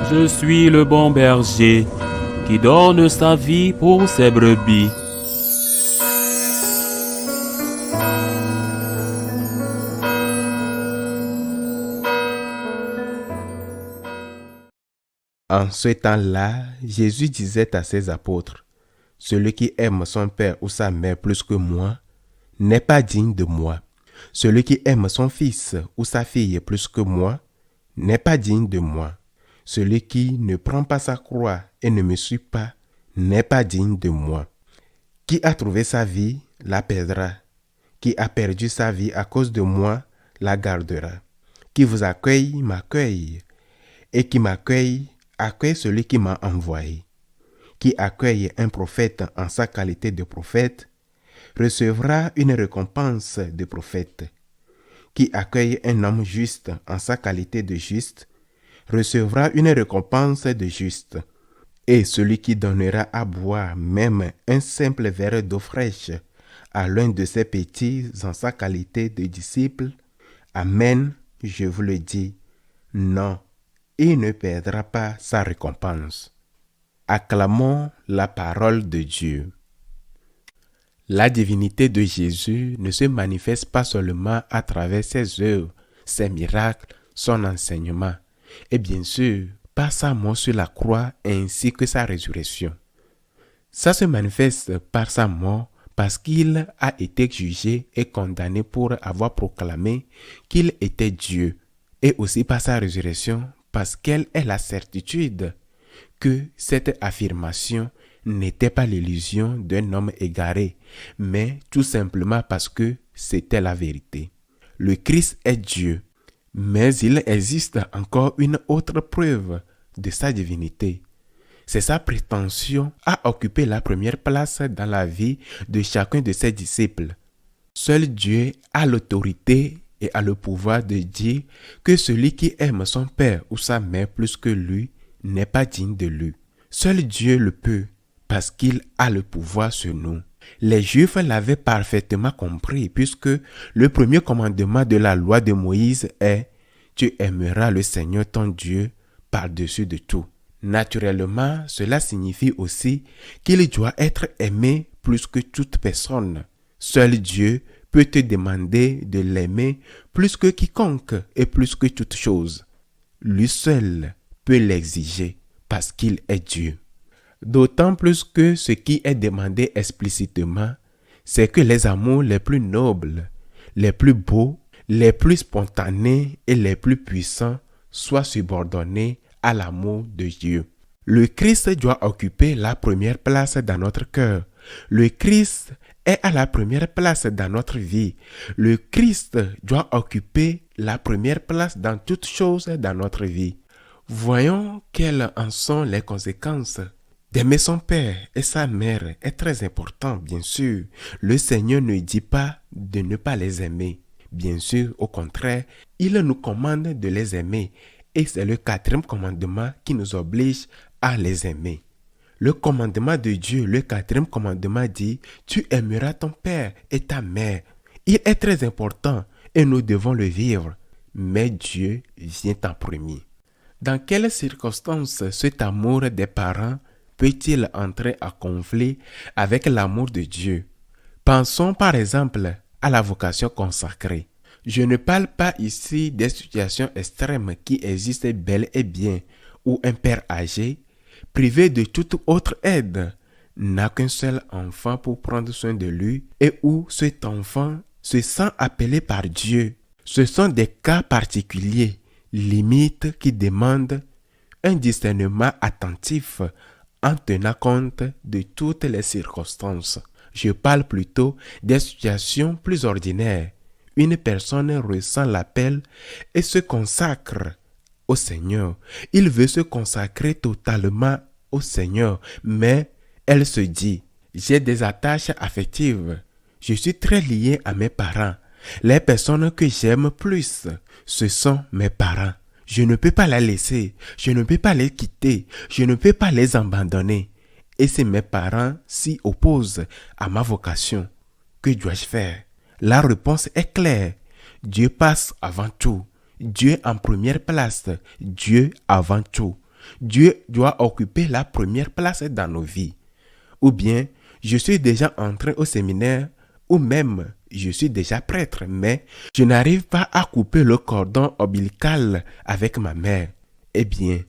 Je suis le bon berger qui donne sa vie pour ses brebis. En ce temps-là, Jésus disait à ses apôtres, « Celui qui aime son père ou sa mère plus que moi n'est pas digne de moi. Celui qui aime son fils ou sa fille plus que moi n'est pas digne de moi. Celui qui ne prend pas sa croix et ne me suit pas n'est pas digne de moi. Qui a trouvé sa vie la perdra. Qui a perdu sa vie à cause de moi la gardera. Qui vous accueille m'accueille. Et qui m'accueille accueille celui qui m'a envoyé. Qui accueille un prophète en sa qualité de prophète recevra une récompense de prophète. Qui accueille un homme juste en sa qualité de juste recevra une récompense de juste. Et celui qui donnera à boire même un simple verre d'eau fraîche à l'un de ses petits en sa qualité de disciple, amen, je vous le dis, non, il ne perdra pas sa récompense. Acclamons la parole de Dieu. La divinité de Jésus ne se manifeste pas seulement à travers ses œuvres, ses miracles, son enseignement, et bien sûr, par sa mort sur la croix ainsi que sa résurrection. Ça se manifeste par sa mort parce qu'il a été jugé et condamné pour avoir proclamé qu'il était Dieu, et aussi par sa résurrection parce qu'elle est la certitude que cette affirmation n'était pas l'illusion d'un homme égaré, mais tout simplement parce que c'était la vérité. Le Christ est Dieu, mais il existe encore une autre preuve de sa divinité. C'est sa prétention à occuper la première place dans la vie de chacun de ses disciples. Seul Dieu a l'autorité et a le pouvoir de dire que celui qui aime son père ou sa mère plus que lui n'est pas digne de lui. Seul Dieu le peut, parce qu'il a le pouvoir sur nous. Les Juifs l'avaient parfaitement compris, puisque le premier commandement de la loi de Moïse est « Tu aimeras le Seigneur ton Dieu par-dessus de tout ». Naturellement, cela signifie aussi qu'il doit être aimé plus que toute personne. Seul Dieu peut te demander de l'aimer plus que quiconque et plus que toute chose. Lui seul peut l'exiger parce qu'il est Dieu. D'autant plus que ce qui est demandé explicitement, c'est que les amours les plus nobles, les plus beaux, les plus spontanés et les plus puissants soient subordonnés à l'amour de Dieu. Le Christ doit occuper la première place dans notre cœur. Le Christ est à la première place dans notre vie. Le Christ doit occuper la première place dans toutes choses dans notre vie. Voyons quelles en sont les conséquences. D'aimer son père et sa mère est très important, bien sûr. Le Seigneur ne dit pas de ne pas les aimer. Bien sûr, au contraire, il nous commande de les aimer. Et c'est le 4e commandement qui nous oblige à les aimer. Le commandement de Dieu, le 4e commandement dit « Tu aimeras ton père et ta mère ». Il est très important et nous devons le vivre. Mais Dieu vient en premier. Dans quelles circonstances cet amour des parents peut-il entrer en conflit avec l'amour de Dieu? Pensons par exemple à la vocation consacrée. Je ne parle pas ici des situations extrêmes qui existent bel et bien, où un père âgé, privé de toute autre aide, n'a qu'un seul enfant pour prendre soin de lui et où cet enfant se sent appelé par Dieu. Ce sont des cas particuliers, limites qui demandent un discernement attentif en tenant compte de toutes les circonstances. Je parle plutôt des situations plus ordinaires. Une personne ressent l'appel et se consacre au Seigneur. Il veut se consacrer totalement au Seigneur, mais elle se dit, j'ai des attaches affectives. Je suis très lié à mes parents. Les personnes que j'aime plus, ce sont mes parents. Je ne peux pas les laisser, je ne peux pas les quitter, je ne peux pas les abandonner. Et si mes parents s'y opposent à ma vocation, que dois-je faire? La réponse est claire. Dieu passe avant tout. Dieu en première place. Dieu avant tout. Dieu doit occuper la première place dans nos vies. Ou bien, je suis déjà entré au séminaire, ou même je suis déjà prêtre, mais je n'arrive pas à couper le cordon ombilical avec ma mère. Eh bien,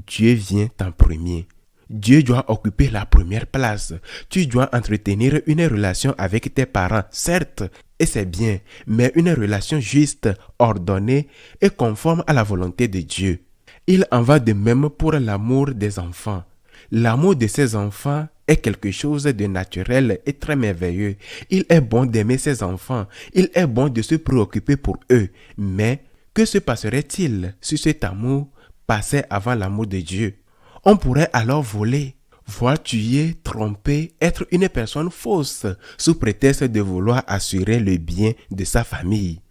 Dieu vient en premier. Dieu doit occuper la première place. Tu dois entretenir une relation avec tes parents, certes, et c'est bien, mais une relation juste, ordonnée et conforme à la volonté de Dieu. Il en va de même pour l'amour des enfants. L'amour de ses enfants est quelque chose de naturel et très merveilleux. Il est bon d'aimer ses enfants, il est bon de se préoccuper pour eux, mais que se passerait-il si cet amour passait avant l'amour de Dieu? On pourrait alors voler, voire tuer, tromper, être une personne fausse, sous prétexte de vouloir assurer le bien de sa famille.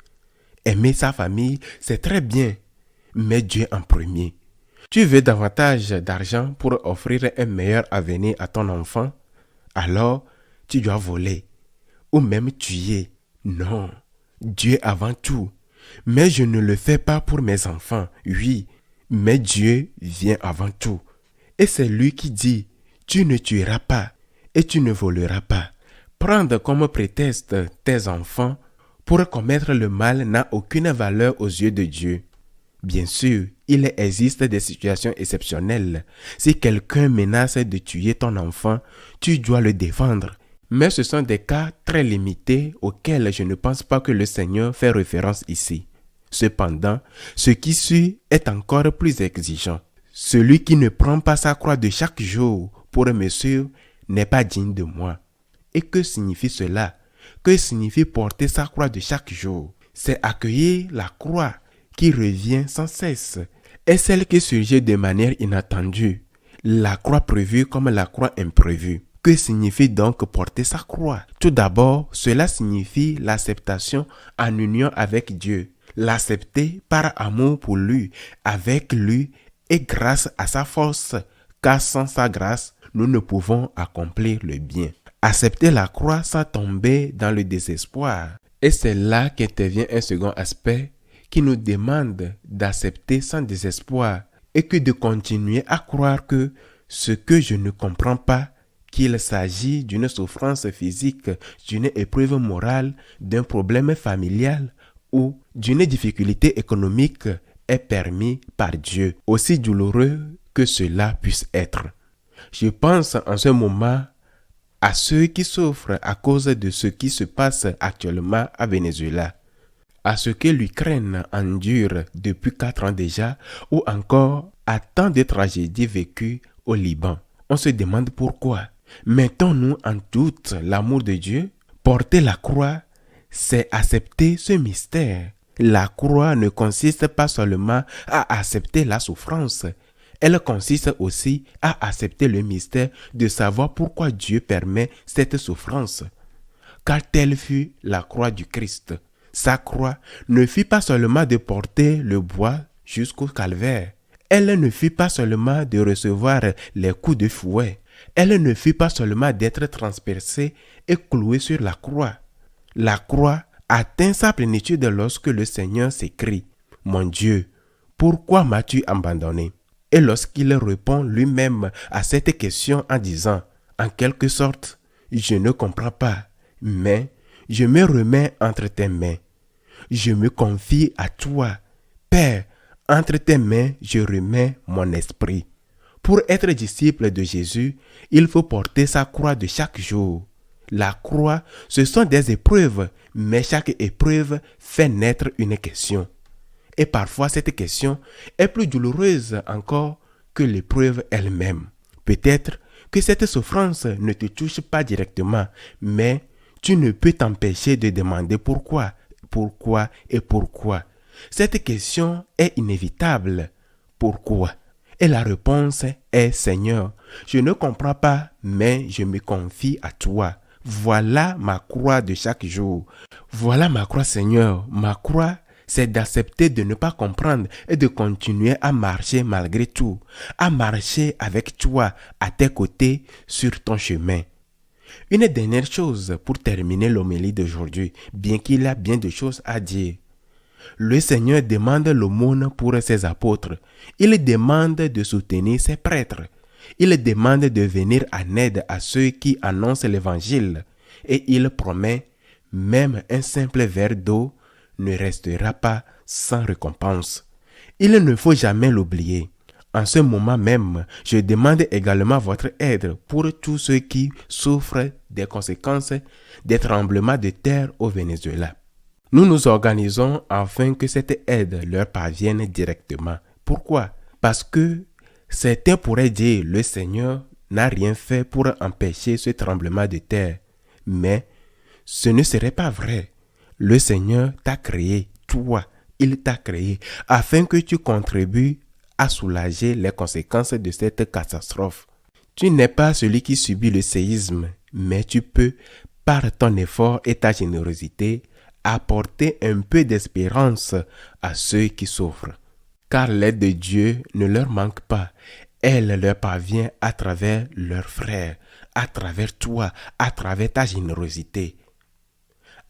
Aimer sa famille, c'est très bien, mais Dieu en premier. Tu veux davantage d'argent pour offrir un meilleur avenir à ton enfant? Alors, tu dois voler, ou même tuer. Non, Dieu avant tout. Mais je ne le fais pas pour mes enfants, oui, mais Dieu vient avant tout. Et c'est lui qui dit, tu ne tueras pas et tu ne voleras pas. Prendre comme prétexte tes enfants pour commettre le mal n'a aucune valeur aux yeux de Dieu. Bien sûr, il existe des situations exceptionnelles. Si quelqu'un menace de tuer ton enfant, tu dois le défendre. Mais ce sont des cas très limités auxquels je ne pense pas que le Seigneur fait référence ici. Cependant, ce qui suit est encore plus exigeant. Celui qui ne prend pas sa croix de chaque jour pour me suivre n'est pas digne de moi. Et que signifie cela? Que signifie porter sa croix de chaque jour? C'est accueillir la croix qui revient sans cesse et celle qui surgit de manière inattendue. La croix prévue comme la croix imprévue. Que signifie donc porter sa croix? Tout d'abord, cela signifie l'acceptation en union avec Dieu. L'accepter par amour pour lui, avec lui et grâce à sa force, car sans sa grâce, nous ne pouvons accomplir le bien. Accepter la croix sans tomber dans le désespoir. Et c'est là qu'intervient un second aspect qui nous demande d'accepter sans désespoir et que de continuer à croire que ce que je ne comprends pas, qu'il s'agit d'une souffrance physique, d'une épreuve morale, d'un problème familial ou d'une difficulté économique est permis par Dieu, aussi douloureux que cela puisse être. Je pense en ce moment à ceux qui souffrent à cause de ce qui se passe actuellement à Venezuela, à ce que l'Ukraine endure depuis 4 ans déjà, ou encore à tant de tragédies vécues au Liban. On se demande pourquoi. Mettons-nous en doute l'amour de Dieu? Porter la croix, c'est accepter ce mystère. La croix ne consiste pas seulement à accepter la souffrance, elle consiste aussi à accepter le mystère de savoir pourquoi Dieu permet cette souffrance. Car telle fut la croix du Christ. Sa croix ne fut pas seulement de porter le bois jusqu'au calvaire. Elle ne fut pas seulement de recevoir les coups de fouet. Elle ne fut pas seulement d'être transpercée et clouée sur la croix. La croix atteint sa plénitude lorsque le Seigneur s'écrie « Mon Dieu, pourquoi m'as-tu abandonné ?» Et lorsqu'il répond lui-même à cette question en disant « En quelque sorte, je ne comprends pas, mais je me remets entre tes mains. Je me confie à toi. Père, entre tes mains, je remets mon esprit. » Pour être disciple de Jésus, il faut porter sa croix de chaque jour. La croix, ce sont des épreuves, mais chaque épreuve fait naître une question. Et parfois, cette question est plus douloureuse encore que l'épreuve elle-même. Peut-être que cette souffrance ne te touche pas directement, mais tu ne peux t'empêcher de demander pourquoi et pourquoi. Cette question est inévitable. Pourquoi? Et la réponse est Seigneur, je ne comprends pas, mais je me confie à toi. Voilà ma croix de chaque jour. Voilà ma croix, Seigneur. Ma croix, c'est d'accepter de ne pas comprendre et de continuer à marcher malgré tout, à marcher avec toi, à tes côtés, sur ton chemin. Une dernière chose pour terminer l'homélie d'aujourd'hui, bien qu'il y a bien de choses à dire. Le Seigneur demande l'aumône pour ses apôtres. Il demande de soutenir ses prêtres. Il demande de venir en aide à ceux qui annoncent l'évangile. Et il promet, même un simple verre d'eau ne restera pas sans récompense. Il ne faut jamais l'oublier. En ce moment même, je demande également votre aide pour tous ceux qui souffrent des conséquences des tremblements de terre au Venezuela. Nous nous organisons afin que cette aide leur parvienne directement. Pourquoi? Parce que certains pourraient dire le Seigneur n'a rien fait pour empêcher ce tremblement de terre. Mais ce ne serait pas vrai. Le Seigneur t'a créé, toi, il t'a créé, afin que tu contribues à soulager les conséquences de cette catastrophe. Tu n'es pas celui qui subit le séisme, mais tu peux, par ton effort et ta générosité, apporter un peu d'espérance à ceux qui souffrent. Car l'aide de Dieu ne leur manque pas. Elle leur parvient à travers leurs frères, à travers toi, à travers ta générosité.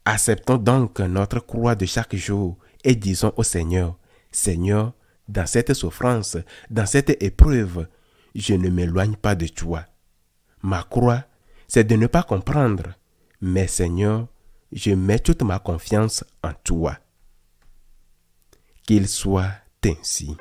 Acceptons donc notre croix de chaque jour et disons au Seigneur, Seigneur, dans cette souffrance, dans cette épreuve, je ne m'éloigne pas de toi. Ma croix, c'est de ne pas comprendre, mais Seigneur, je mets toute ma confiance en toi. Qu'il soit ainsi.